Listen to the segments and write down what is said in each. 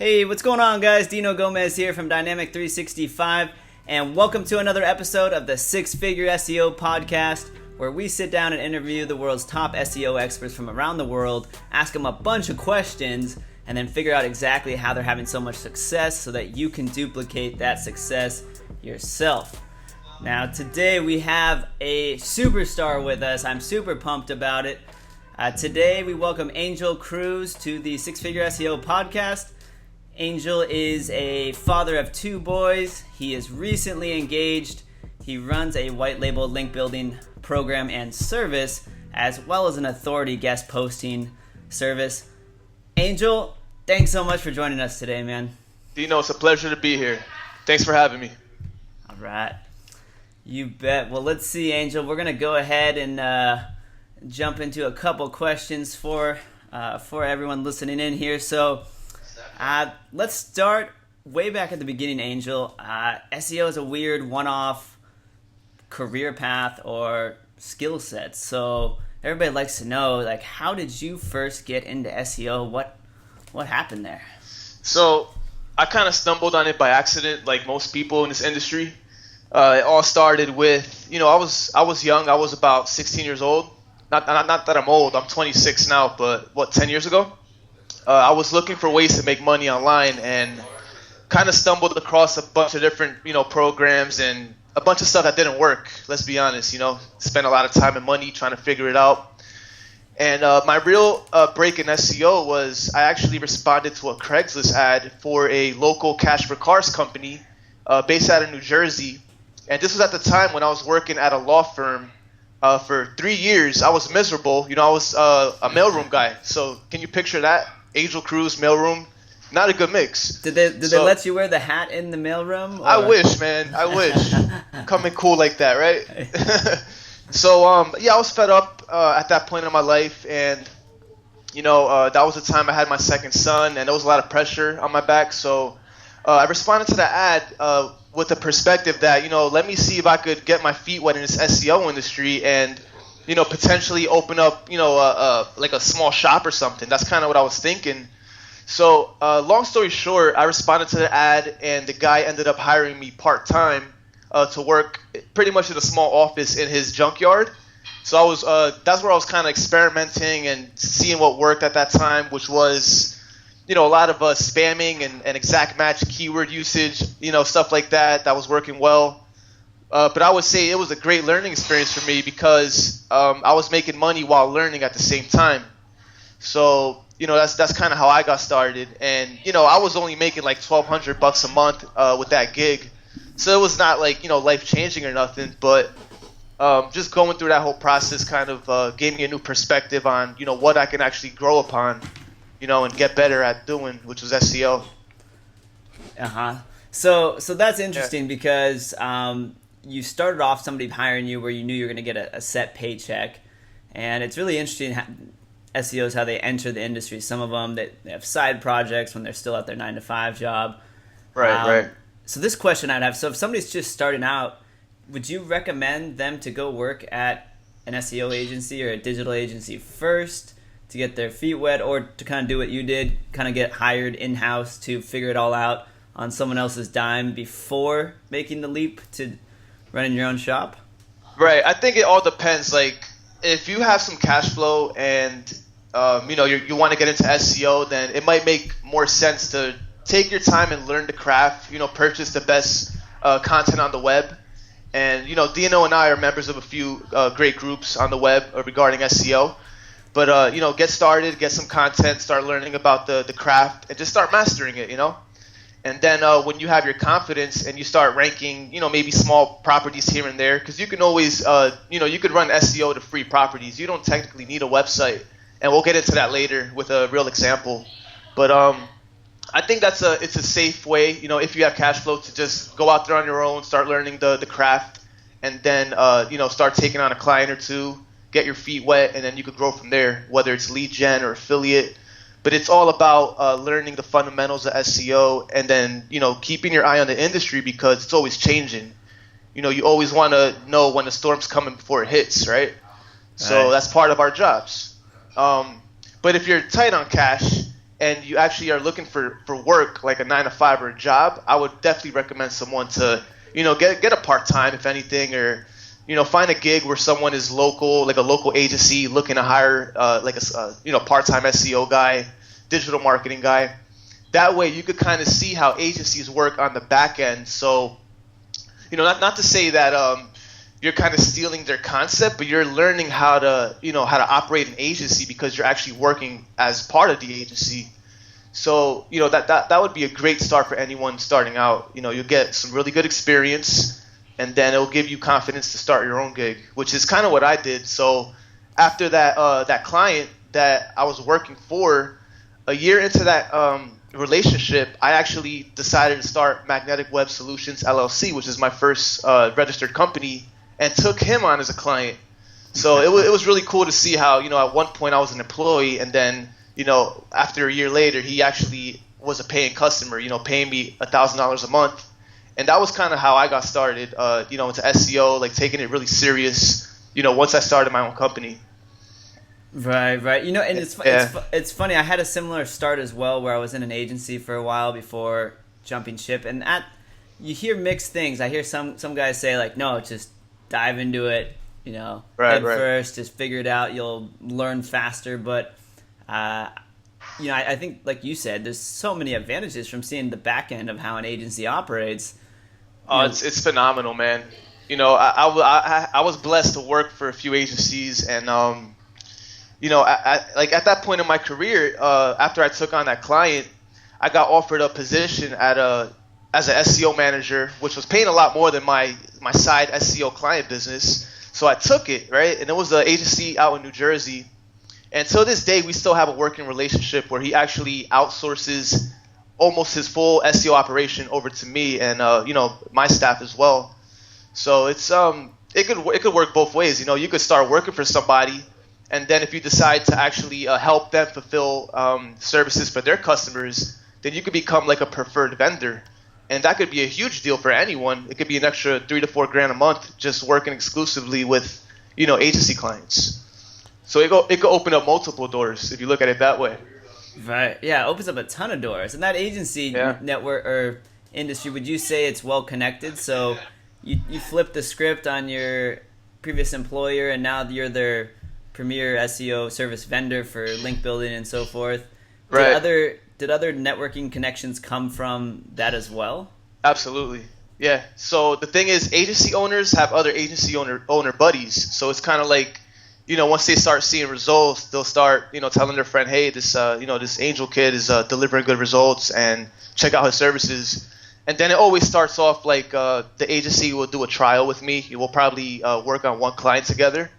Hey, what's going on, guys? Dino Gomez here from Dynamic 365, and welcome to another episode of the Six Figure SEO podcast, where we sit down and interview the world's top SEO experts from around the world, ask them a bunch of questions, and then figure out exactly how they're having so much success so that you can duplicate that success yourself. Now, today we have a superstar with us. I'm super pumped about it. Today we welcome Angel Cruz to the Six Figure SEO podcast. Angel is a father of two boys. He is recently engaged. He runs a white label link building program and service, as well as an authority guest posting service. Angel, thanks so much for joining us today, man. Dino, it's a pleasure to be here. Thanks for having me. All right. You bet. Well, let's see, Angel. We're going to go ahead and jump into a couple questions for everyone listening in here. So let's start way back at the beginning, Angel. SEO is a weird one-off career path or skill set. So everybody likes to know, like, how did you first get into SEO? What happened there? So I kind of stumbled on it by accident, like most people in this industry. It all started with, I was young. I was about 16 years old. Not that I'm old. I'm 26 now, but 10 years ago? I was looking for ways to make money online and kind of stumbled across a bunch of different, programs and a bunch of stuff that didn't work. Let's be honest, spent a lot of time and money trying to figure it out. And my real break in SEO was I actually responded to a Craigslist ad for a local cash for cars company based out of New Jersey. And this was at the time when I was working at a law firm for 3 years. I was miserable. I was a mailroom guy. So can you picture that? Angel Cruz, mailroom, not a good mix. Did they let you wear the hat in the mailroom? Or? I wish, man. I wish. Coming cool like that, right? So, I was fed up at that point in my life, and that was the time I had my second son, and there was a lot of pressure on my back. So, I responded to the ad with the perspective that let me see if I could get my feet wet in this SEO industry and potentially open up, like a small shop or something. That's kind of what I was thinking. So, long story short, I responded to the ad, and the guy ended up hiring me part-time to work pretty much in a small office in his junkyard. So I was, that's where I was kind of experimenting and seeing what worked at that time, which was, a lot of spamming and exact match keyword usage, stuff like that. That was working well. But I would say it was a great learning experience for me because I was making money while learning at the same time. So, that's kind of how I got started. And, I was only making like $1,200 a month with that gig. So it was not like, life-changing or nothing. But just going through that whole process kind of gave me a new perspective on, what I can actually grow upon, and get better at doing, which was SEO. Uh-huh. So that's interesting because you started off somebody hiring you where you knew you were going to get a set paycheck. And it's really interesting SEOs, how they enter the industry. Some of them, they have side projects when they're still at their 9-to-5 job. Right. So this question I'd have, so if somebody's just starting out, would you recommend them to go work at an SEO agency or a digital agency first to get their feet wet, or to kind of do what you did, kind of get hired in-house to figure it all out on someone else's dime before making the leap to running your own shop? Right. I think it all depends. Like, if you have some cash flow and you want to get into SEO, then it might make more sense to take your time and learn the craft. Purchase the best content on the web. And Dino and I are members of a few great groups on the web regarding SEO. But get started, get some content, start learning about the craft, and just start mastering it. And then when you have your confidence and you start ranking, maybe small properties here and there, because you can always, you could run SEO to free properties. You don't technically need a website, and we'll get into that later with a real example. But I think it's a safe way, if you have cash flow, to just go out there on your own, start learning the craft, and then start taking on a client or two, get your feet wet, and then you could grow from there, whether it's lead gen or affiliate. But it's all about learning the fundamentals of SEO, and then keeping your eye on the industry because it's always changing. You always want to know when the storm's coming before it hits, right? So that's part of our jobs. But if you're tight on cash and you actually are looking for work, like a 9 to 5 or a job, I would definitely recommend someone to, get a part-time, if anything, or, find a gig where someone is local, like a local agency looking to hire, like a part-time SEO guy, digital marketing guy. That way you could kind of see how agencies work on the back end. So, not to say that you're kind of stealing their concept, but you're learning how to operate an agency because you're actually working as part of the agency. So, that would be a great start for anyone starting out. You'll get some really good experience, and then it'll give you confidence to start your own gig, which is kind of what I did. So after that client that I was working for, a year into that relationship, I actually decided to start Magnetic Web Solutions LLC, which is my first registered company, and took him on as a client. So it was really cool to see how, at one point I was an employee, and then, after a year later, he actually was a paying customer, paying me $1,000 a month. And that was kind of how I got started, into SEO, like taking it really serious, once I started my own company. Right. And it's funny. I had a similar start as well, where I was in an agency for a while before jumping ship, and you hear mixed things. I hear some guys say like, no, just dive into it, head first, just figure it out. You'll learn faster. But I think, like you said, there's so many advantages from seeing the back end of how an agency operates. Oh, it's phenomenal, man. I was blessed to work for a few agencies, and like at that point in my career, after I took on that client, I got offered a position as an SEO manager, which was paying a lot more than my side SEO client business. So I took it, right? And it was an agency out in New Jersey. And till this day, we still have a working relationship where he actually outsources almost his full SEO operation over to me and my staff as well. So it's it could work both ways. You could start working for somebody, and then if you decide to actually help them fulfill services for their customers, then you could become like a preferred vendor. And that could be a huge deal for anyone. It could be an extra $3 to $4 grand a month just working exclusively with, agency clients. So it could open up multiple doors if you look at it that way. Right. Yeah, it opens up a ton of doors. And that agency network or industry, would you say it's well connected? So you flip the script on your previous employer, and now you're their premier SEO service vendor for link building and so forth. Right. Did other networking connections come from that as well? Absolutely. Yeah. So the thing is, agency owners have other agency owner buddies. So it's kind of like, once they start seeing results, they'll start, telling their friend, hey, this Angel kid is delivering good results, and check out his services. And then it always starts off like the agency will do a trial with me. We'll probably work on one client together.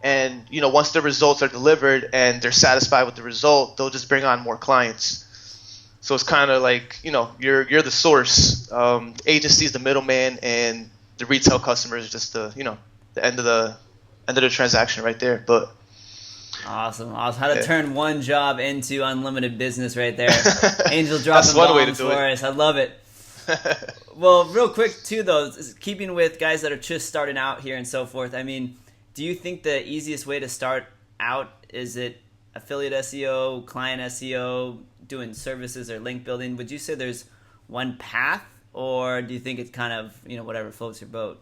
And, once the results are delivered and they're satisfied with the result, they'll just bring on more clients. So it's kind of like, you're the source. Agency is the middleman, and the retail customer is just the end of the transaction right there. But awesome. How to turn one job into unlimited business right there. Angel dropping bombs for us. I love it. Well, real quick too, though, keeping with guys that are just starting out here and so forth. I mean, do you think the easiest way to start out is it affiliate SEO, client SEO, doing services or link building? Would you say there's one path, or do you think it's kind of, whatever floats your boat?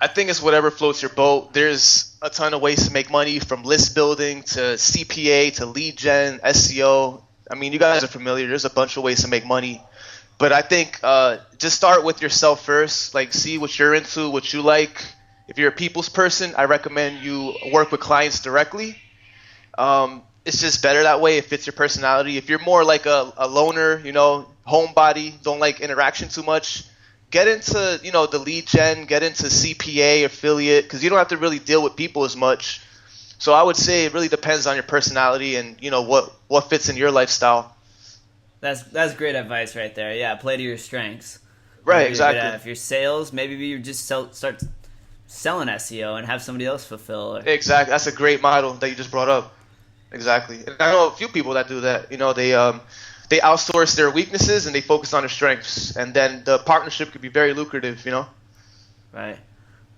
I think it's whatever floats your boat. There's a ton of ways to make money, from list building to CPA to lead gen, SEO. I mean, you guys are familiar. There's a bunch of ways to make money. But I think just start with yourself first. Like, see what you're into, what you like. If you're a people's person, I recommend you work with clients directly. It's just better that way. It fits your personality. If you're more like a loner, homebody, don't like interaction too much, get into, the lead gen, get into CPA, affiliate, because you don't have to really deal with people as much. So I would say it really depends on your personality and, what fits in your lifestyle. That's great advice right there. Yeah, play to your strengths. Right, exactly. If you're sales, maybe you just start selling SEO and have somebody else fulfill it. Exactly. That's a great model that you just brought up. Exactly. And I know a few people that do that. They outsource their weaknesses and they focus on their strengths, and then the partnership could be very lucrative. Right.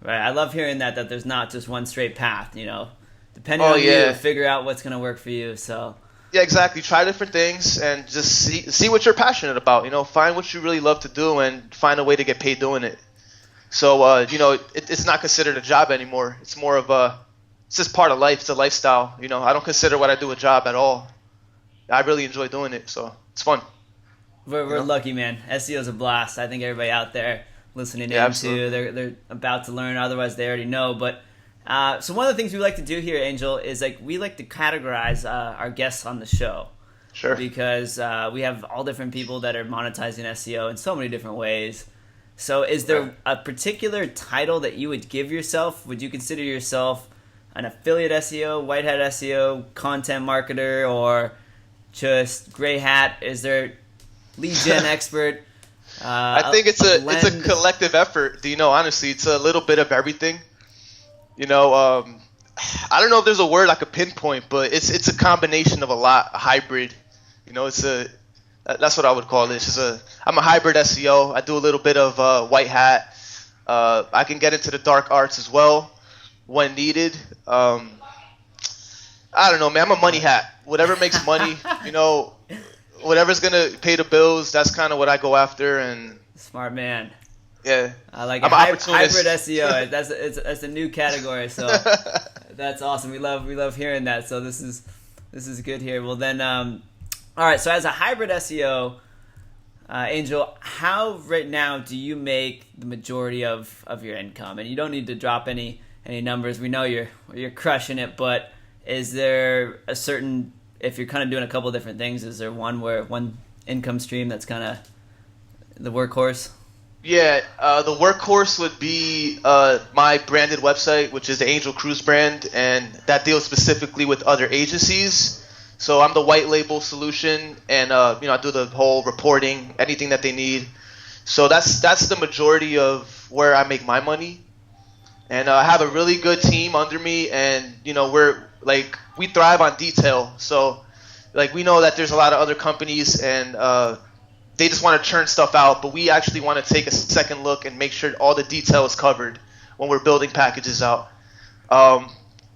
I love hearing that there's not just one straight path. Depending on you, figure out what's going to work for you. So. Yeah, exactly. Try different things and just see what you're passionate about. Find what you really love to do and find a way to get paid doing it. So, it's not considered a job anymore. It's more of it's just part of life. It's a lifestyle. I don't consider what I do a job at all. I really enjoy doing it, so it's fun. We're lucky, man. SEO is a blast. I think everybody out there listening in too, they're about to learn. Otherwise, they already know. But so one of the things we like to do here, Angel, is we like to categorize our guests on the show. Sure. Because we have all different people that are monetizing SEO in so many different ways. So is there a particular title that you would give yourself? Would you consider yourself an affiliate SEO, white hat SEO, content marketer, or just gray hat? Is there lead gen expert? I think it's a collective effort. Honestly, it's a little bit of everything. I don't know if there's a word I could pinpoint, but it's a combination of a hybrid. That's what I would call it. I'm a hybrid SEO. I do a little bit of white hat. I can get into the dark arts as well when needed. I don't know, man. I'm a money hat. Whatever makes money, whatever's gonna pay the bills. That's kind of what I go after. And smart man. Yeah, I like it. Hybrid SEO. That's a new category. So that's awesome. We love hearing that. So this is good here. Well then. All right, so as a hybrid SEO, Angel, how right now do you make the majority of your income? And you don't need to drop any numbers. We know you're crushing it, but is there a certain, if you're kind of doing a couple of different things, is there one income stream that's kind of the workhorse? Yeah, the workhorse would be my branded website, which is the Angel Cruz brand, and that deals specifically with other agencies. So I'm the white label solution, and I do the whole reporting, anything that they need. So that's the majority of where I make my money, and I have a really good team under me, and we thrive on detail. So we know that there's a lot of other companies, and they just want to churn stuff out, but we actually want to take a second look and make sure all the detail is covered when we're building packages out.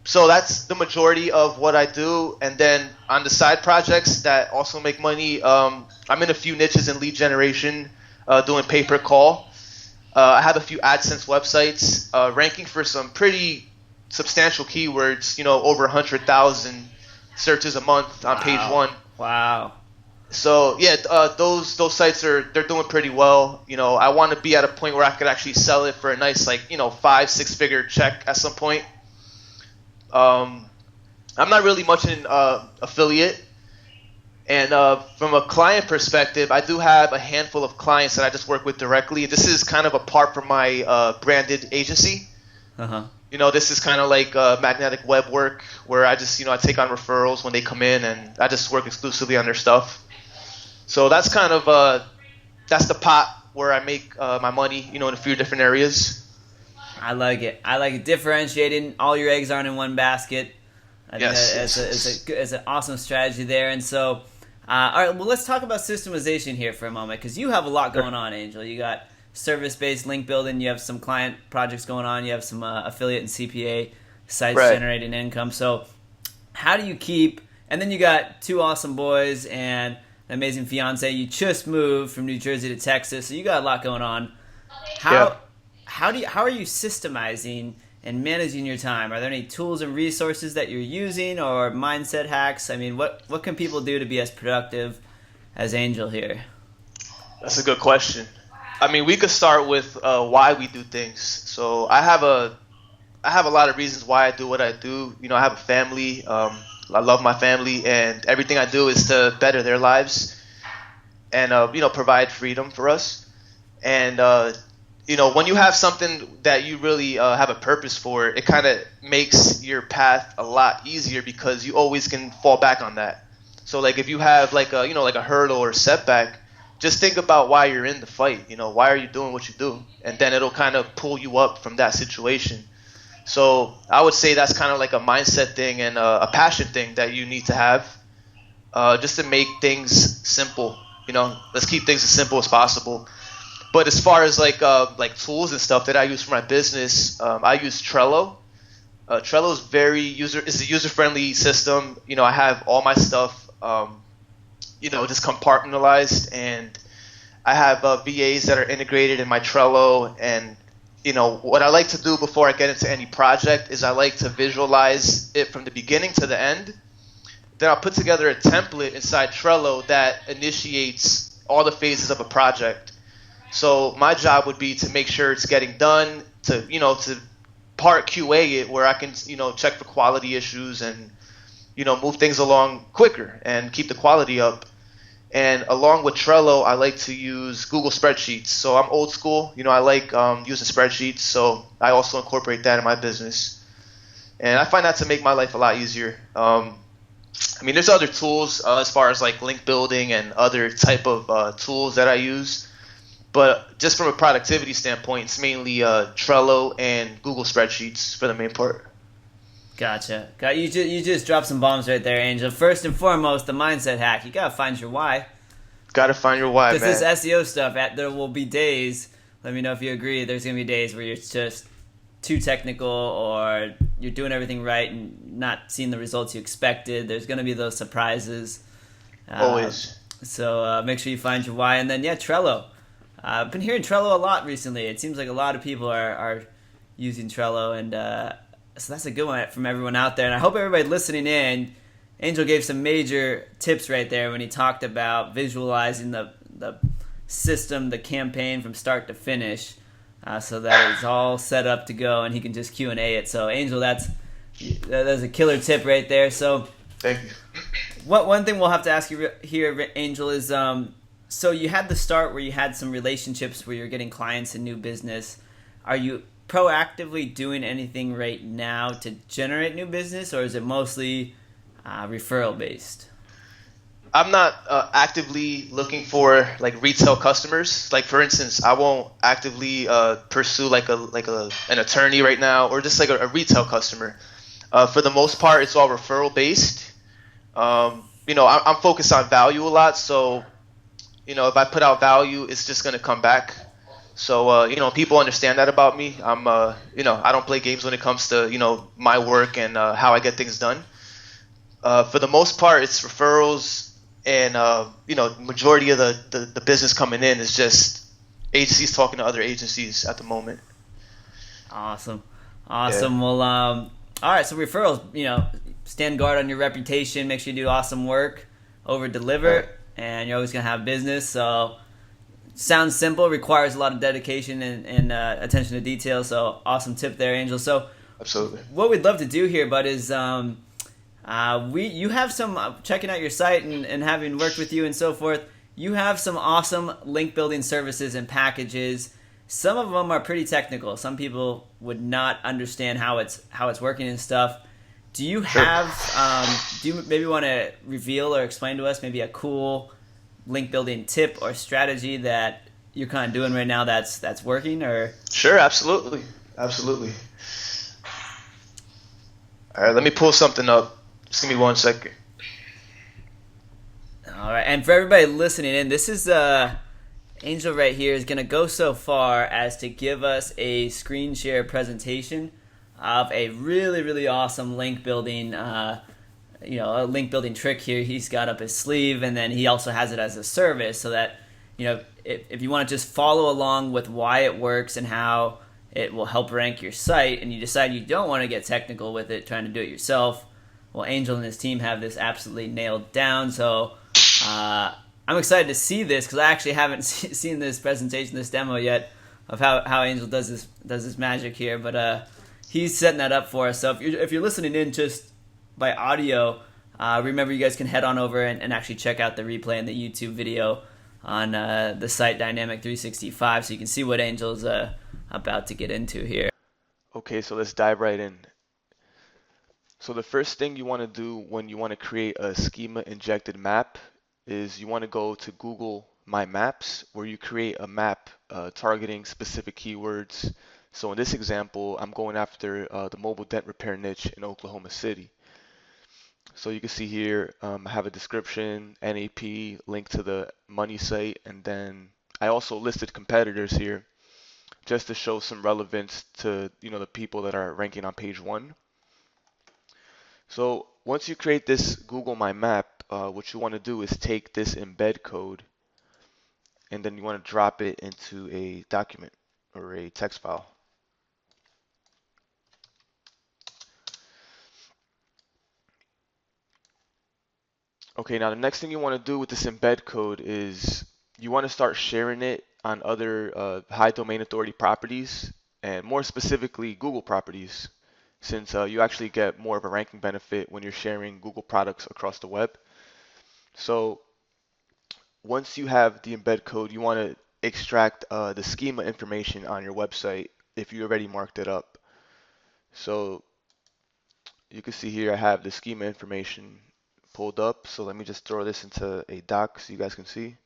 So that's the majority of what I do. And then on the side projects that also make money, I'm in a few niches in lead generation, doing pay-per-call. I have a few AdSense websites, ranking for some pretty substantial keywords, over 100,000 searches a month on page one. Wow. So yeah, those sites they're doing pretty well. I want to be at a point where I could actually sell it for a nice 5-6 figure check at some point. I'm not really much in affiliate, and from a client perspective, I do have a handful of clients that I just work with directly. This is kind of apart from my branded agency. This is kind of like magnetic web work, where I just I take on referrals when they come in, and I just work exclusively on their stuff. So that's kind of that's the pot where I make my money, in a few different areas. I like it. Differentiating. All your eggs aren't in one basket. I think it's an awesome strategy there. And so, all right, well, let's talk about systemization here for a moment, because you have a lot going on, Angel. You got service-based link building. You have some client projects going on. You have some affiliate and CPA sites generating income. So how do you keep – and then you got two awesome boys and an amazing fiance. You just moved from New Jersey to Texas, so you got a lot going on. How are you systemizing and managing your time? Are there any tools and resources that you're using, or mindset hacks? I mean, what can people do to be as productive as Angel here? That's a good question. I mean, we could start with why we do things. So I have a lot of reasons why I do what I do. I have a family. I love my family, and everything I do is to better their lives and provide freedom for us. And when you have something that you really have a purpose for, it kind of makes your path a lot easier, because you always can fall back on that. So if you have a hurdle or a setback, just think about why you're in the fight. Why are you doing what you do? And then it'll kind of pull you up from that situation. So I would say that's kind of like a mindset thing and a passion thing that you need to have, just to make things simple. Let's keep things as simple as possible. But as far as like tools and stuff that I use for my business, I use Trello. Trello is a user-friendly system. I have all my stuff just compartmentalized, and I have VAs that are integrated in my Trello. And what I like to do before I get into any project is I like to visualize it from the beginning to the end. Then I'll put together a template inside Trello that initiates all the phases of a project. So my job would be to make sure it's getting done, to part QA it where I can, check for quality issues and, move things along quicker and keep the quality up. And along with Trello, I like to use Google Spreadsheets. So I'm old school. I like using spreadsheets. So I also incorporate that in my business. And I find that to make my life a lot easier. There's other tools as far as like link building and other type of tools that I use. But just from a productivity standpoint, it's mainly Trello and Google Spreadsheets for the main part. Gotcha. You just dropped some bombs right there, Angel. First and foremost, the mindset hack. You gotta find your why. Gotta find your why, man. Because this SEO stuff, there will be days. Let me know if you agree. There's gonna be days where you're just too technical, or you're doing everything right and not seeing the results you expected. There's gonna be those surprises. Always. So make sure you find your why, and then Trello. I've been hearing Trello a lot recently. It seems like a lot of people are using Trello, and so that's a good one from everyone out there. And I hope everybody listening in, Angel gave some major tips right there when he talked about visualizing the system, the campaign from start to finish, so that it's all set up to go and he can just Q&A it. So Angel, that's a killer tip right there. So thank you. One thing we'll have to ask you here, Angel, is so you had the start where you had some relationships where you're getting clients and new business. Are you proactively doing anything right now to generate new business, or is it mostly referral based? I'm not actively looking for like retail customers. Like for instance, I won't actively pursue like an attorney right now, or just like a retail customer. For the most part, it's all referral based. I'm focused on value a lot, so if I put out value, it's just gonna come back. So people understand that about me. I don't play games when it comes to my work and how I get things done. For the most part, it's referrals, and majority of the business coming in is just agencies talking to other agencies at the moment. Awesome. Yeah. Well, all right. So referrals, stand guard on your reputation. Make sure you do awesome work, over deliver, and you're always gonna have business. So sounds simple, requires a lot of dedication and attention to detail. So awesome tip there, Angel. So absolutely, what we'd love to do here, bud, is you have some checking out your site and having worked with you and so forth. You have some awesome link building services and packages. Some of them are pretty technical. Some people would not understand how it's working and stuff. Do you have? Do you maybe want to reveal or explain to us maybe a cool link building tip or strategy that you're kind of doing right now that's working? Or sure, absolutely. All right, let me pull something up. Just give me 1 second. All right, and for everybody listening in, this is Angel right here is going to go so far as to give us a screen share presentation of a really, really awesome link building a link building trick here he's got up his sleeve, and then he also has it as a service so that if you want to just follow along with why it works and how it will help rank your site, and you decide you don't want to get technical with it trying to do it yourself, well, Angel and his team have this absolutely nailed down. So I'm excited to see this, because I actually haven't seen this presentation, this demo yet, of how Angel does this magic here, but he's setting that up for us. So if you're listening in just by audio, remember you guys can head on over and actually check out the replay and the YouTube video on the site Dynamic 365, so you can see what Angel's about to get into here. Okay, so let's dive right in. So the first thing you want to do when you want to create a schema injected map is you want to go to Google My Maps, where you create a map targeting specific keywords. So in this example, I'm going after the mobile dent repair niche in Oklahoma City. So you can see here, I have a description, NAP, link to the money site, and then I also listed competitors here just to show some relevance to the people that are ranking on page 1. So once you create this Google My Map, what you want to do is take this embed code and then you want to drop it into a document or a text file. Okay, now the next thing you want to do with this embed code is you want to start sharing it on other high domain authority properties, and more specifically Google properties, since you actually get more of a ranking benefit when you're sharing Google products across the web. So once you have the embed code, you want to extract the schema information on your website if you already marked it up. So you can see here I have the schema information pulled up. So let me just throw this into a doc so you guys can see.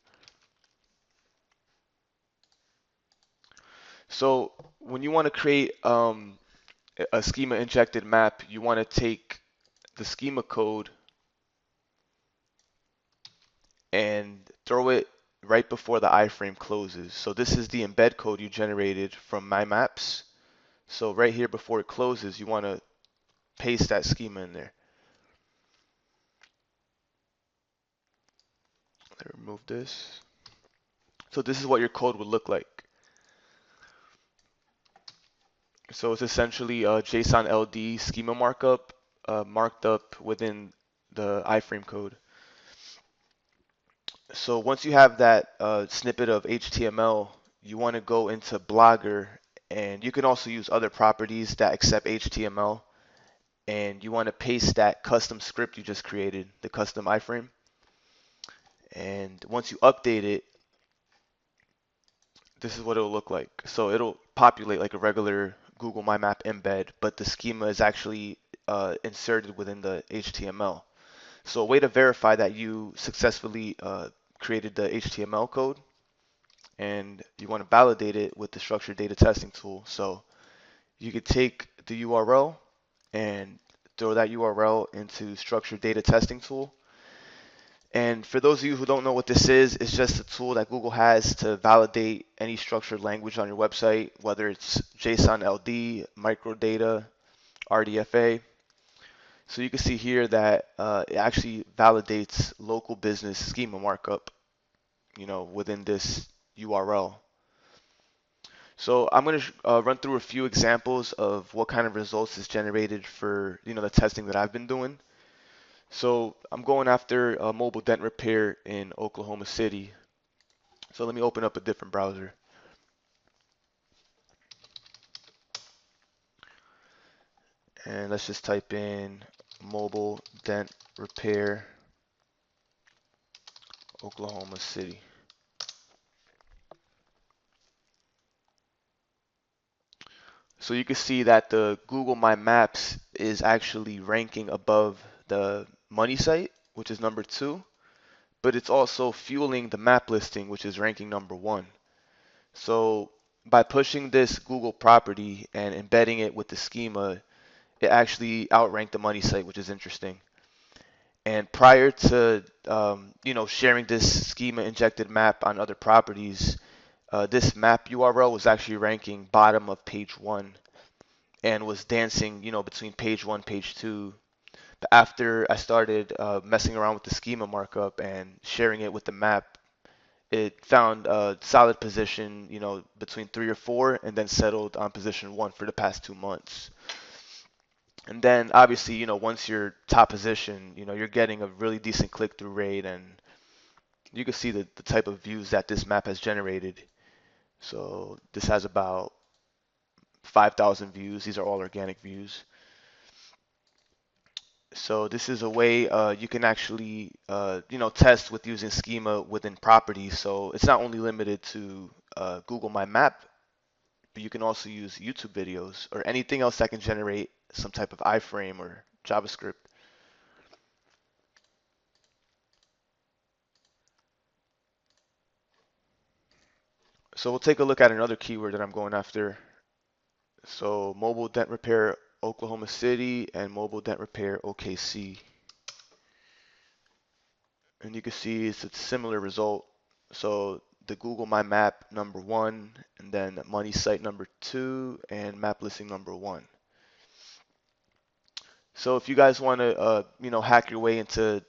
So when you want to create a schema injected map, you want to take the schema code and throw it right before the iframe closes. So this is the embed code you generated from my maps. So right here before it closes, you want to paste that schema in there. Let me remove this. So this is what your code would look like. So it's essentially a JSON LD schema markup marked up within the iframe code. So once you have that snippet of HTML, you want to go into Blogger, and you can also use other properties that accept HTML, and you want to paste that custom script you just created, the custom iframe. And once you update it, this is what it'll look like. So it'll populate like a regular Google My Map embed, but the schema is actually inserted within the HTML. So a way to verify that you successfully created the HTML code, and you want to validate it with the structured data testing tool. So you could take the URL and throw that URL into structured data testing tool. And for those of you who don't know what this is, it's just a tool that Google has to validate any structured language on your website, whether it's JSON LD, microdata, RDFA. So you can see here that it actually validates local business schema markup, within this URL. So I'm going to run through a few examples of what kind of results is generated for the testing that I've been doing. So I'm going after a mobile dent repair in Oklahoma City. So let me open up a different browser. And let's just type in mobile dent repair Oklahoma City. So you can see that the Google My Maps is actually ranking above the money site, which is number 2, but it's also fueling the map listing, which is ranking number 1. So by pushing this Google property and embedding it with the schema, it actually outranked the money site, which is interesting. And prior to sharing this schema injected map on other properties, this map URL was actually ranking bottom of page 1 and was dancing, between page 1, page 2. But after I started messing around with the schema markup and sharing it with the map, it found a solid position, between 3 or 4, and then settled on position 1 for the past 2 months. And then obviously, once you're top position, you're getting a really decent click-through rate, and you can see the type of views that this map has generated. So this has about 5,000 views. These are all organic views. So this is a way you can actually, test with using schema within properties. So it's not only limited to Google My Map, but you can also use YouTube videos or anything else that can generate some type of iframe or JavaScript. So we'll take a look at another keyword that I'm going after. So mobile dent repair Oklahoma City and mobile dent repair OKC. And you can see it's a similar result. So the Google My Map number 1, and then money site number 2, and map listing number 1. So if you guys want to, hack your way into,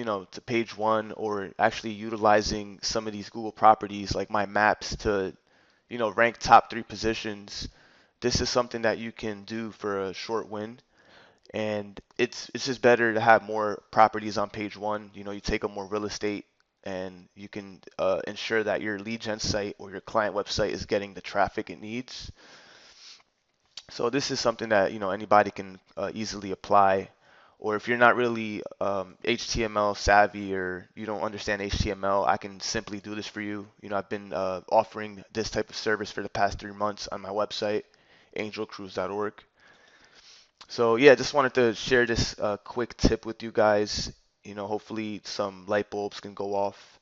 to page one, or actually utilizing some of these Google properties like my maps to, rank top 3 positions. This is something that you can do for a short win. And it's just better to have more properties on page one. You take up more real estate, and you can ensure that your lead gen site or your client website is getting the traffic it needs. So this is something that anybody can easily apply. Or if you're not really HTML savvy, or you don't understand HTML, I can simply do this for you. I've been offering this type of service for the past 3 months on my website, angelcruz.org. So yeah, just wanted to share this quick tip with you guys. Hopefully some light bulbs can go off,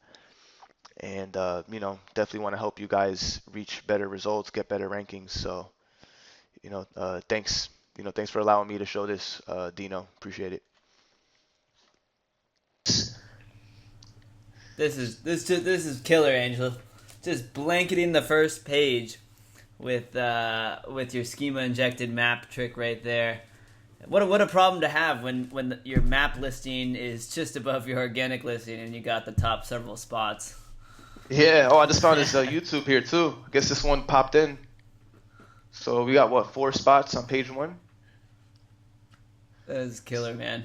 and definitely want to help you guys reach better results, get better rankings. So thanks. Thanks for allowing me to show this, Dino. Appreciate it. This is killer, Angel. Just blanketing the first page with your schema injected map trick right there. What a problem to have when your map listing is just above your organic listing and you got the top several spots. Yeah. Oh, I just found this YouTube here too. I guess this one popped in. So we got 4 spots on page 1. That is killer, man.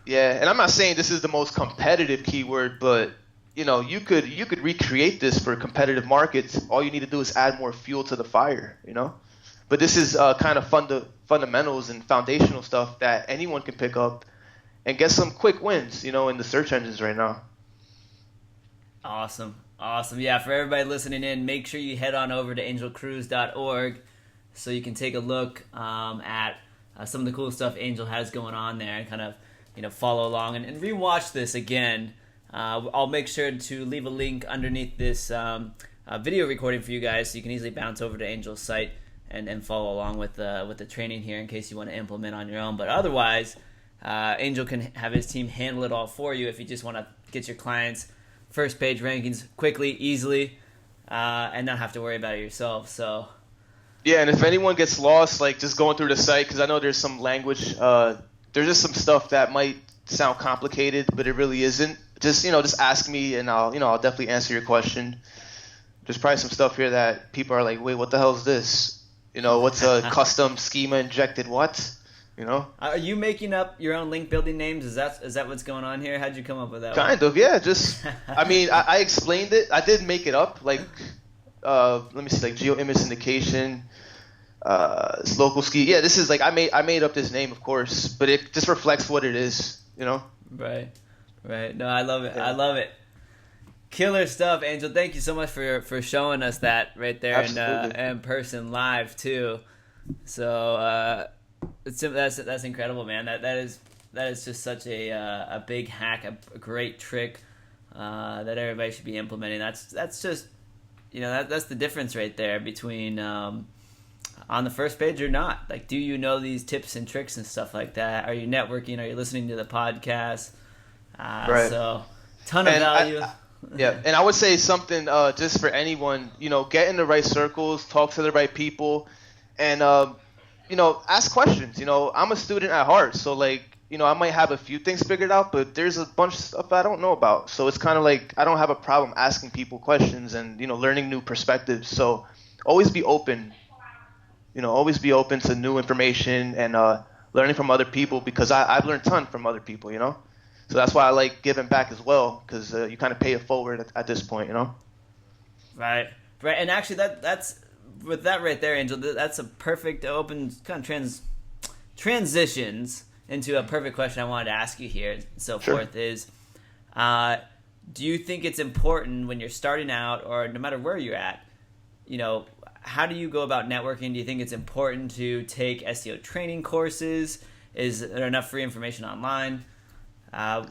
Yeah, and I'm not saying this is the most competitive keyword, but you could recreate this for competitive markets. All you need to do is add more fuel to the fire, But this is kind of fundamentals and foundational stuff that anyone can pick up and get some quick wins, in the search engines right now. Awesome. Yeah, for everybody listening in, make sure you head on over to angelcruz.org so you can take a look at some of the cool stuff Angel has going on there, and kind of follow along and rewatch this again. I'll make sure to leave a link underneath this video recording for you guys, so you can easily bounce over to Angel's site and follow along with the training here in case you want to implement on your own. But otherwise, Angel can have his team handle it all for you if you just want to get your clients first page rankings quickly, easily, and not have to worry about it yourself. So yeah, and if anyone gets lost, like just going through the site, because I know there's some language, there's just some stuff that might sound complicated, but it really isn't. Just ask me, and I'll definitely answer your question. There's probably some stuff here that people are like, wait, what the hell is this? What's a custom schema injected what? Are you making up your own link building names? Is that what's going on here? How'd you come up with that? Kind of, yeah. Just I explained it. I did make it up. Like let me see, like geo image syndication, local ski. Yeah, this is like I made up this name, of course, but it just reflects what it is. Right. No, I love it. Yeah. I love it. Killer stuff, Angel. Thank you so much for showing us that right there in person live too. So that's incredible, man. That is just such a big hack, a great trick that everybody should be implementing. That's just that's the difference right there between on the first page or not. Like, do you know these tips and tricks and stuff like that? Are you networking? Are you listening to the podcast? Right. So ton of value. Yeah, and I would say something just for anyone, get in the right circles, talk to the right people, and ask questions. I'm a student at heart, so I might have a few things figured out, but there's a bunch of stuff I don't know about. So it's kind of like I don't have a problem asking people questions and learning new perspectives. So always be open. Always be open to new information and learning from other people, because I've learned a ton from other people. So that's why I like giving back as well, because you kind of pay it forward at this point. Right. And actually, that's with that right there, Angel. That's a perfect open kind of transitions into a perfect question I wanted to ask you here. And so Sure. forth is, do you think it's important when you're starting out, or no matter where you're at, how do you go about networking? Do you think it's important to take SEO training courses? Is there enough free information online?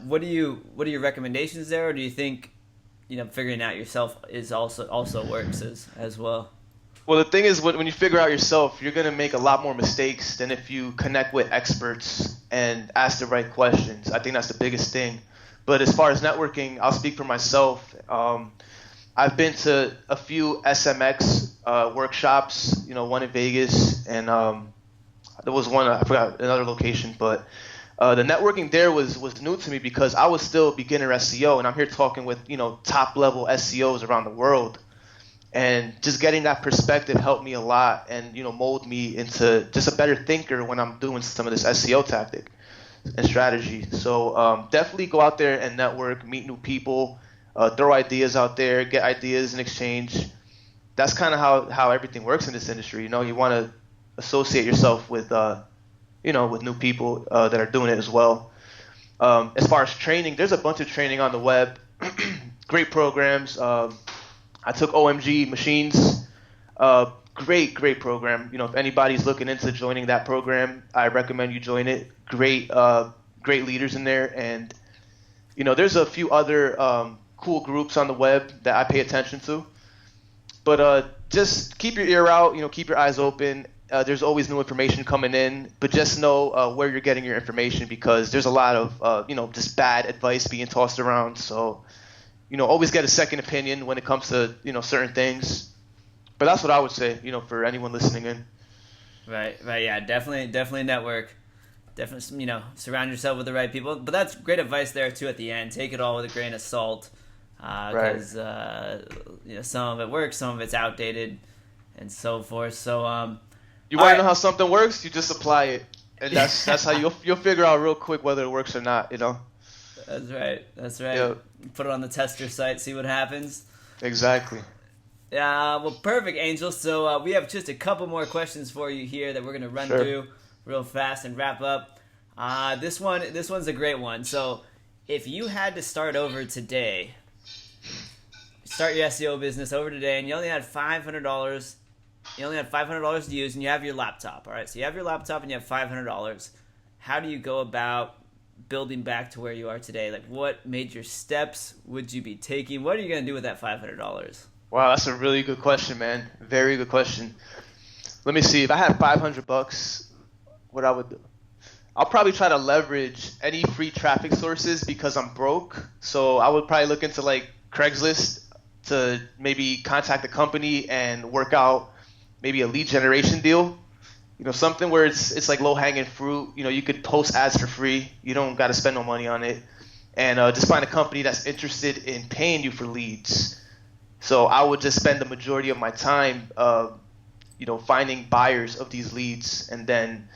What are your recommendations there, or do you think figuring out yourself is also works as well? Well, the thing is, when you figure out yourself, you're going to make a lot more mistakes than if you connect with experts and ask the right questions. I think that's the biggest thing. But as far as networking, I'll speak for myself. I've been to a few SMX workshops, one in Vegas, and there was one, I forgot another location, but The networking there was new to me because I was still beginner SEO, and I'm here talking with top level SEOs around the world, and just getting that perspective helped me a lot, and mold me into just a better thinker when I'm doing some of this SEO tactic and strategy. So definitely go out there and network, meet new people, throw ideas out there, get ideas in exchange. That's kind of how everything works in this industry. You want to associate yourself with with new people that are doing it as well. As far as training, there's a bunch of training on the web. Great programs. I took OMG Machines. Great program. If anybody's looking into joining that program, I recommend you join it. Great leaders in there, and there's a few other cool groups on the web that I pay attention to. But just keep your ear out. Keep your eyes open. There's always new information coming in, but just know where you're getting your information, because there's a lot of just bad advice being tossed around. So always get a second opinion when it comes to certain things. But that's what I would say, for anyone listening in. Right, yeah, definitely network. Definitely, surround yourself with the right people. But that's great advice there too at the end. Take it all with a grain of salt, because some of it works, some of it's outdated, and so forth. So you want to know how something works? You just apply it, and that's how you'll figure out real quick whether it works or not. That's right. Yep. Put it on the tester site, see what happens. Exactly. Well, perfect, Angel. So we have just a couple more questions for you here that we're going to run through real fast and wrap up. This one's a great one. So if you had to start over today, start your SEO business over today, and you only had $500. You only had $500 to use, and you have your laptop. All right, so you have your laptop and you have $500. How do you go about building back to where you are today? Like, what major steps would you be taking? What are you going to do with that $500? Wow, that's a really good question, man. Very good question. Let me see. If I had $500, what I would do? I'll probably try to leverage any free traffic sources because I'm broke. So I would probably look into like Craigslist to maybe contact a company and work out maybe a lead generation deal. Something where it's like low hanging fruit. You could post ads for free. You don't got to spend no money on it, and just find a company that's interested in paying you for leads. So I would just spend the majority of my time, finding buyers of these leads, and then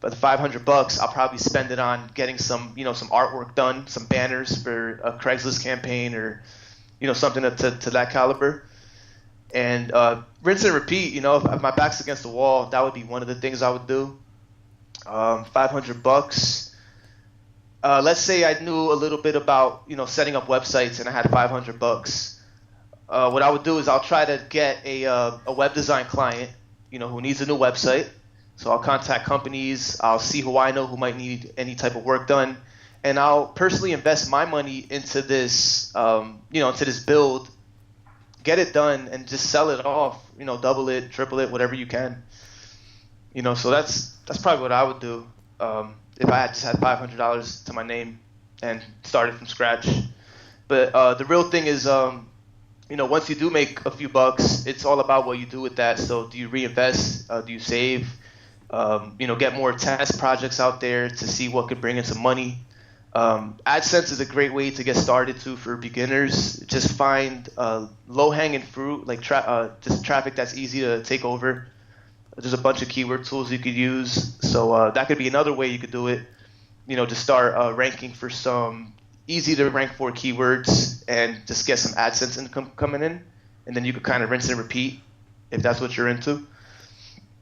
for the $500, I'll probably spend it on getting some artwork done, some banners for a Craigslist campaign, or something to that caliber. And rinse and repeat. If my back's against the wall, that would be one of the things I would do. $500. Let's say I knew a little bit about setting up websites, and I had $500. What I would do is I'll try to get a web design client, who needs a new website. So I'll contact companies. I'll see who I know who might need any type of work done, and I'll personally invest my money into this, into this build. Get it done and just sell it off, double it, triple it, whatever you can. So that's probably what I would do if I just had $500 to my name and started from scratch. But the real thing is, once you do make a few bucks, it's all about what you do with that. So do you reinvest? Do you save? Get more test projects out there to see what could bring in some money. AdSense is a great way to get started too for beginners. Just find low-hanging fruit, like just traffic that's easy to take over. There's a bunch of keyword tools you could use, so that could be another way you could do it. To start ranking for some easy to rank for keywords and just get some AdSense income coming in, and then you could kind of rinse and repeat if that's what you're into.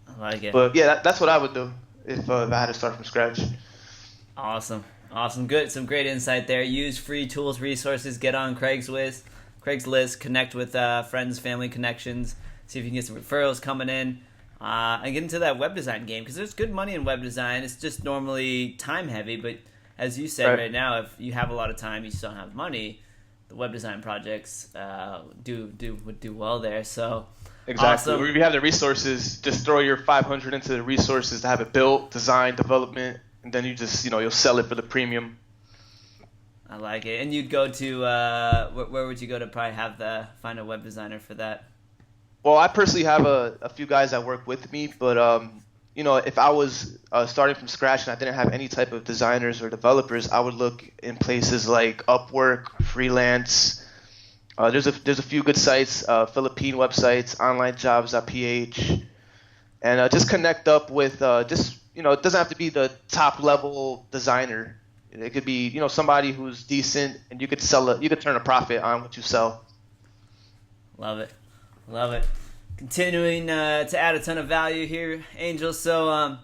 I like it. But yeah, that's what I would do if I had to start from scratch. Awesome. Good. Some great insight there. Use free tools, resources. Get on Craigslist. Connect with friends, family connections. See if you can get some referrals coming in. And get into that web design game, because there's good money in web design. It's just normally time heavy. But as you said right now, if you have a lot of time, you still don't have money. The web design projects would do well there. So exactly. Awesome. If you have the resources, just throw your $500 into the resources to have it built, design, development. And then you just, you'll sell it for the premium. I like it. And you'd go to, where would you go to probably find a web designer for that? Well, I personally have a few guys that work with me, but if I was starting from scratch and I didn't have any type of designers or developers, I would look in places like Upwork, Freelance. There's a few good sites, Philippine websites, onlinejobs.ph, and just connect up with it doesn't have to be the top level designer. It could be somebody who's decent, and you could turn a profit on what you sell. Love it. Continuing to add a ton of value here, Angel. So, all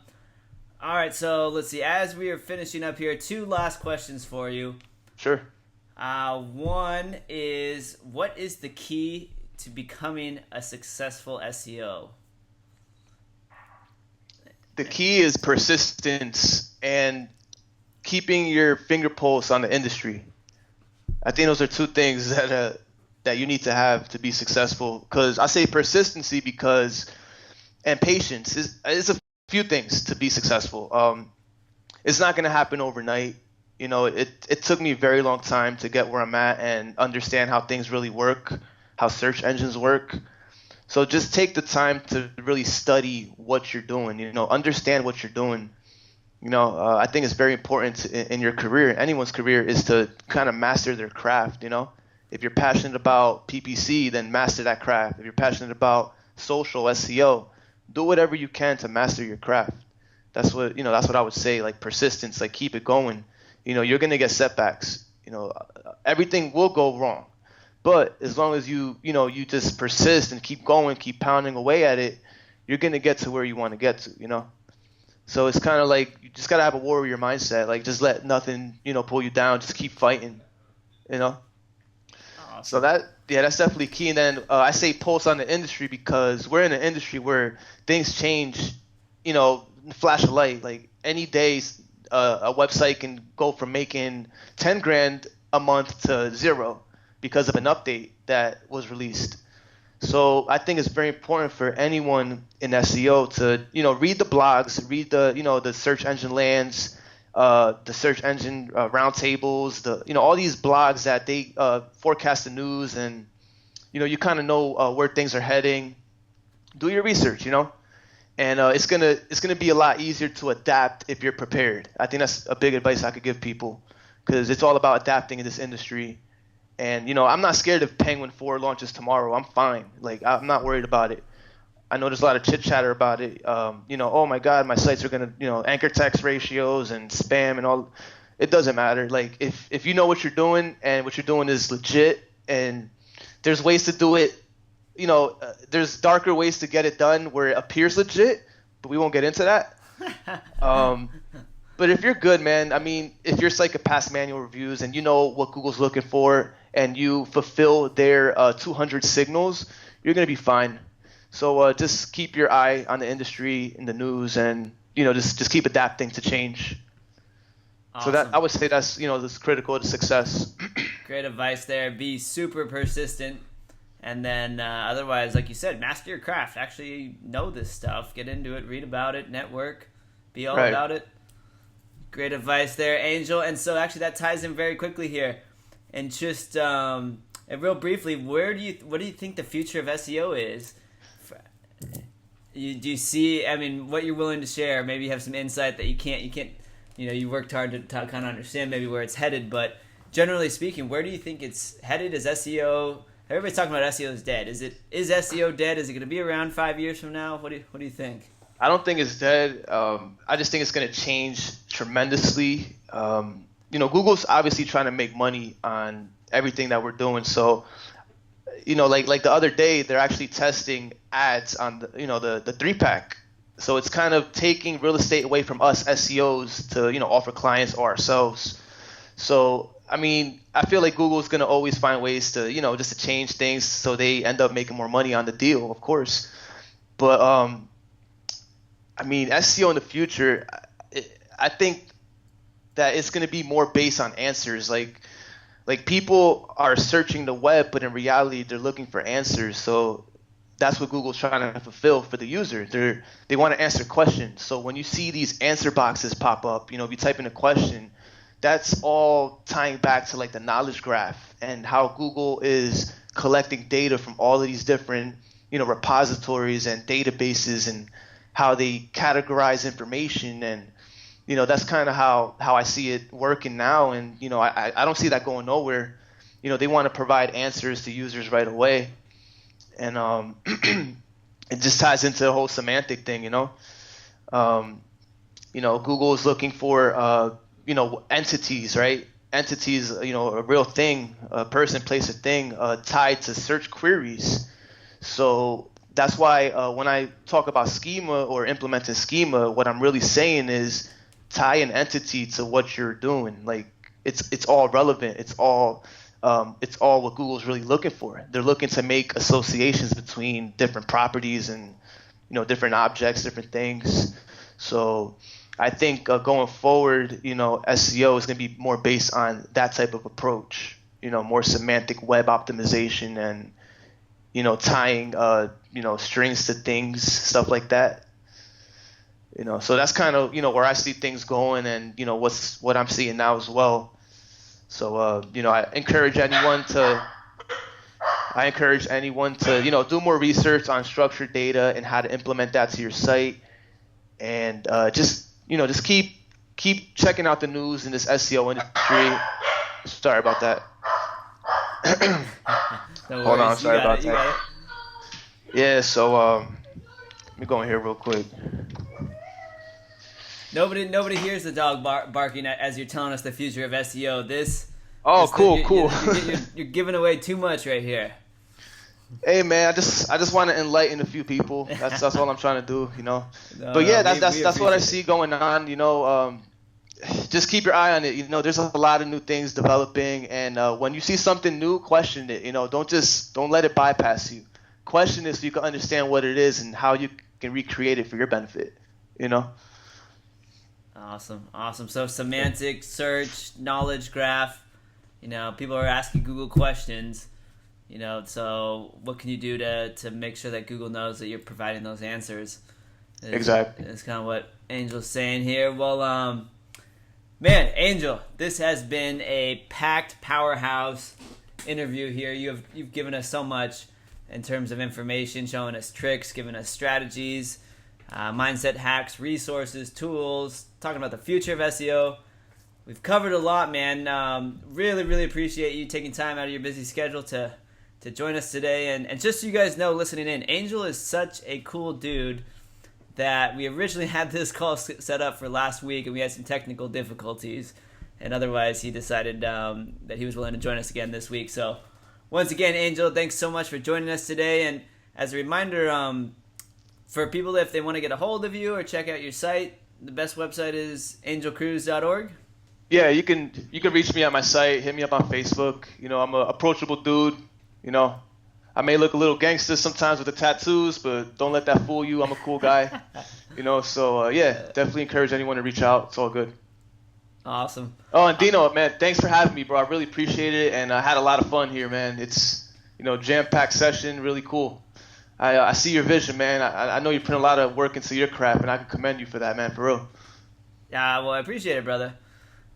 right. So let's see. As we are finishing up here, 2 last questions for you. Sure. One is, what is the key to becoming a successful SEO? The key is persistence and keeping your finger pulse on the industry. I think those are 2 things that you need to have to be successful. Because I say persistency and patience is a few things to be successful. It's not going to happen overnight. It took me a very long time to get where I'm at and understand how things really work, how search engines work. So just take the time to really study what you're doing, understand what you're doing. I think it's very important in your career, anyone's career, is to kind of master their craft. If you're passionate about PPC, then master that craft. If you're passionate about social SEO, do whatever you can to master your craft. That's what I would say, like persistence, like keep it going. You're going to get setbacks. Everything will go wrong. But as long as you just persist and keep going, keep pounding away at it, you're going to get to where you want to get to, So it's kind of like you just got to have a warrior mindset. Like just let nothing, pull you down. Just keep fighting, Awesome. So that's definitely key. And then I say pulse on the industry because we're in an industry where things change, flash of light. Like any day, a website can go from making 10 grand a month to 0 because of an update that was released. So I think it's very important for anyone in SEO to, read the blogs, read the search engine lands, the search engine roundtables, all these blogs that they forecast the news, and you kind of know where things are heading. Do your research, and it's gonna be a lot easier to adapt if you're prepared. I think that's a big advice I could give people, because it's all about adapting in this industry. And I'm not scared if Penguin 4 launches tomorrow. I'm fine. Like I'm not worried about it. I know there's a lot of chit chatter about it. Oh my God, my sites are gonna, anchor text ratios and spam and all. It doesn't matter. Like if you know what you're doing and what you're doing is legit, and there's ways to do it. There's darker ways to get it done where it appears legit, but we won't get into that. But if you're good, man, if your site could pass manual reviews and you know what Google's looking for and you fulfill their 200 signals, you're gonna be fine. So just keep your eye on the industry, in the news, and just keep adapting to change. Awesome. So that I would say that's critical to success. Great advice there. Be super persistent, and then otherwise, like you said, master your craft. Actually know this stuff. Get into it. Read about it. Network. Be all about it. Great advice there, Angel. And so actually that ties in very quickly here. And just and real briefly, what do you think the future of SEO is? Do you see, what you're willing to share? Maybe you have some insight that you can't, you worked hard to kind of understand maybe where it's headed, but generally speaking, where do you think it's headed? Is SEO, everybody's talking about SEO is dead. Is SEO dead? Is it going to be around 5 years from now? What do you think? I don't think it's dead. I just think it's going to change tremendously. Google's obviously trying to make money on everything that we're doing. So, like the other day, they're actually testing ads on the 3-pack. So it's kind of taking real estate away from us SEOs to, offer clients or ourselves. So, I feel like Google's going to always find ways to, just to change things so they end up making more money on the deal, of course. But, SEO in the future, I think that it's going to be more based on answers. Like people are searching the web, but in reality, they're looking for answers. So that's what Google's trying to fulfill for the user. They want to answer questions. So when you see these answer boxes pop up, if you type in a question, that's all tying back to like the knowledge graph and how Google is collecting data from all of these different, repositories and databases, how they categorize information, and that's kind of how I see it working now. And I don't see that going nowhere. They want to provide answers to users right away, and it just ties into the whole semantic thing. Google is looking for entities, right? Entities, a real thing, a person, place, a thing, tied to search queries. So that's why when I talk about schema or implementing schema, what I'm really saying is tie an entity to what you're doing. Like it's all relevant. It's all what Google's really looking for. They're looking to make associations between different properties and different objects, different things. So I think going forward, SEO is going to be more based on that type of approach. More semantic web optimization and tying strings to things, stuff like that. So that's kind of where I see things going, and what I'm seeing now as well. So I encourage anyone to do more research on structured data and how to implement that to your site, and just keep checking out the news in this SEO industry. Sorry about that. Hold on, sorry about that. Yeah, so let me go in here real quick. Nobody hears the dog barking as you're telling us the future of SEO. Cool. You're giving away too much right here. Hey man, I just want to enlighten a few people. That's all I'm trying to do, But yeah, that's what I see going on. Just keep your eye on it. There's a lot of new things developing, and when you see something new, question it. Don't let it bypass you. Question it so you can understand what it is and how you can recreate it for your benefit. Awesome. So semantic search, knowledge graph. People are asking Google questions. So what can you do to make sure that Google knows that you're providing those answers? Exactly. That's kind of what Angel's saying here. Well, man, Angel, this has been a packed powerhouse interview here. You've given us so much in terms of information, showing us tricks, giving us strategies, mindset hacks, resources, tools, talking about the future of SEO. We've covered a lot, man. Really, really appreciate you taking time out of your busy schedule to join us today. And just so you guys know, listening in, Angel is such a cool dude that we originally had this call set up for last week, and we had some technical difficulties. And otherwise, he decided that he was willing to join us again this week. So once again, Angel, thanks so much for joining us today. And as a reminder, for people, if they want to get a hold of you or check out your site, the best website is angelcruz.org. Yeah, you can reach me at my site. Hit me up on Facebook. I'm an approachable dude. I may look a little gangster sometimes with the tattoos, but don't let that fool you. I'm a cool guy. So yeah, definitely encourage anyone to reach out. It's all good. Awesome. Oh, and Dino, man, thanks for having me, bro. I really appreciate it, and I had a lot of fun here, man. It's jam-packed session, really cool. I see your vision, man. I know you put a lot of work into your craft, and I can commend you for that, man, for real. Yeah, well, I appreciate it, brother.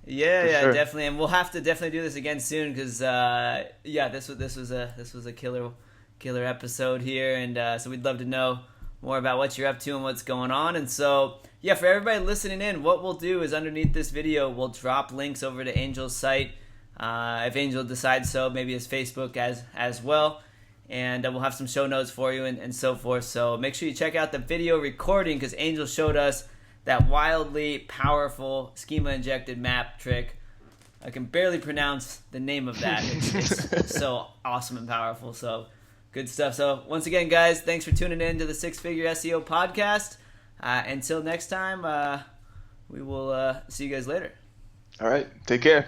Yeah, sure. Definitely, and we'll have to definitely do this again soon because this was a killer episode here, and so we'd love to know more about what you're up to and what's going on. And so yeah, for everybody listening in, what we'll do is underneath this video we'll drop links over to Angel's site, if Angel decides so, maybe his Facebook as well, and we'll have some show notes for you and so forth. So make sure you check out the video recording because Angel showed us that wildly powerful schema-injected map trick. I can barely pronounce the name of that. It's so awesome and powerful. So good stuff. So once again, guys, thanks for tuning in to the Six Figure SEO podcast. Until next time, we will see you guys later. All right. Take care.